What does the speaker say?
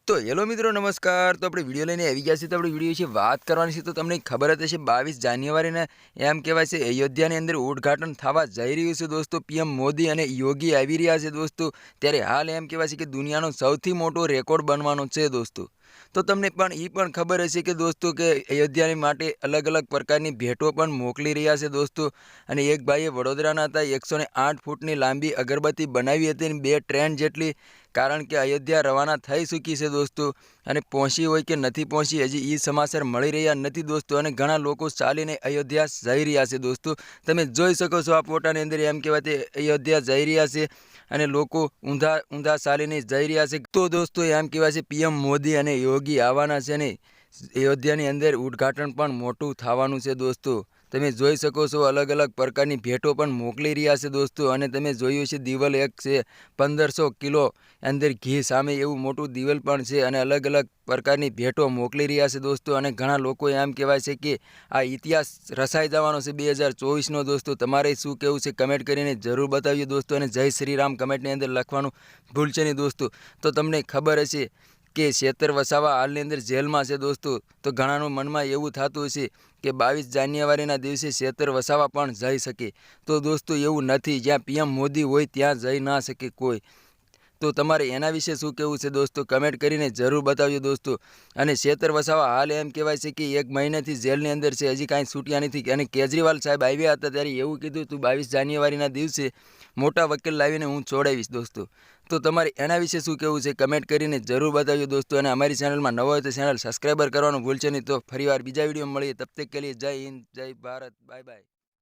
તો હેલો મિત્રો નમસ્કાર. તો આપણે વિડીયો લઈને આવી ગયા છીએ. તો આપણે વિડીયો વિશે વાત કરવાની છે. તો તમને ખબર જ હશે 22 જાન્યુઆરીને એમ કહેવાય છે અયોધ્યાની અંદર ઉદ્ઘાટન થવા જઈ રહ્યું છે દોસ્તો. પીએમ મોદી અને યોગી આવી રહ્યા છે દોસ્તો. ત્યારે હાલ એમ કહેવાય છે કે દુનિયાનો સૌથી મોટો રેકોર્ડ બનવાનો છે દોસ્તો. તો તમને પણ એ પણ ખબર હશે કે દોસ્તો કે અયોધ્યાની માટે અલગ અલગ પ્રકારની ભેટો પણ મોકલી રહ્યા છે દોસ્તો. અને એક ભાઈએ વડોદરાના હતા 108 ફૂટની લાંબી અગરબત્તી બનાવી હતી અને 2 ટ્રેન જેટલી, કારણ કે અયોધ્યા રવાના થઈ ચૂકી છે દોસ્તો. અને પહોંચી હોય કે નથી પહોંચી હજી એ સમાચાર મળી રહ્યા નથી દોસ્તો. અને ઘણા લોકો ચાલીને અયોધ્યા જઈ રહ્યા છે દોસ્તો. તમે જોઈ શકો છો આ ફોટાની અંદર એમ કહેવાય તે અયોધ્યા જઈ રહ્યા છે અને લોકો ઊંધા ચાલીને જઈ રહ્યા છે. તો દોસ્તો એમ કહેવાય છે પીએમ મોદી અને યોગી આવવાના છે ને અયોધ્યાની અંદર ઉદ્ઘાટન પણ મોટું થવાનું છે દોસ્તો. તમે જોઈ શકો છો અલગ અલગ પ્રકારની ભેટો પણ મોકલી રહ્યા છે દોસ્તો. અને તમે જોયું છે દિવાલ એક છે 1500 કિલો અંદર ઘી સામે એવું મોટું દિવેલ પણ છે અને અલગ અલગ પ્રકારની ભેટો મોકલી રહ્યા છે દોસ્તો. અને ઘણા લોકો એમ કહેવાય છે કે આ ઇતિહાસ રચાઈ જવાનો છે 2024નો દોસ્તો. તમારે શું કહેવું છે કમેન્ટ કરીને જરૂર બતાવજો દોસ્તો. અને જય શ્રી રામ કમેન્ટની અંદર લખવાનું ભૂલશે નહીં દોસ્તો. તો તમને ખબર હશે કે શેતર વસાવા હાલની અંદર જેલમાં છે દોસ્તો. તો ઘણાનું મનમાં એવું થતું હશે કે 22 જાન્યુઆરીના દિવસે શેતર વસાવા પણ જઈ શકે. તો દોસ્તો એવું નથી, જ્યાં પીએમ મોદી હોય ત્યાં જઈ ના શકે કોઈ. તો તમારે એના વિશે શું કહેવું છે દોસ્તો કમેન્ટ કરીને જરૂર બતાવજો દોસ્તો. અને શેતર વસાવા હાલ એમ કહેવાય છે કે 1 મહિનાથી જેલની અંદર છે, હજી કાંઈ છૂટ્યા નથી. અને કેજરીવાલ સાહેબ આવ્યા હતા ત્યારે એવું કીધું હતું 22 જાન્યુઆરીના દિવસે મોટા વકીલ લાવીને હું છોડાવીશ દોસ્તો. તો તમારે એના વિશે શું કહેવું છે કમેન્ટ કરીને જરૂર બતાવજો દોસ્તો. અને અમારી ચેનલમાં નવો હોય તો ચેનલ સબસ્ક્રાઈબર કરવાનું ભૂલશે નહીં. તો ફરીવાર બીજા વિડીયો મળીએ. તબ તક કે લીએ જય હિન્દ, જય ભારત, બાય બાય.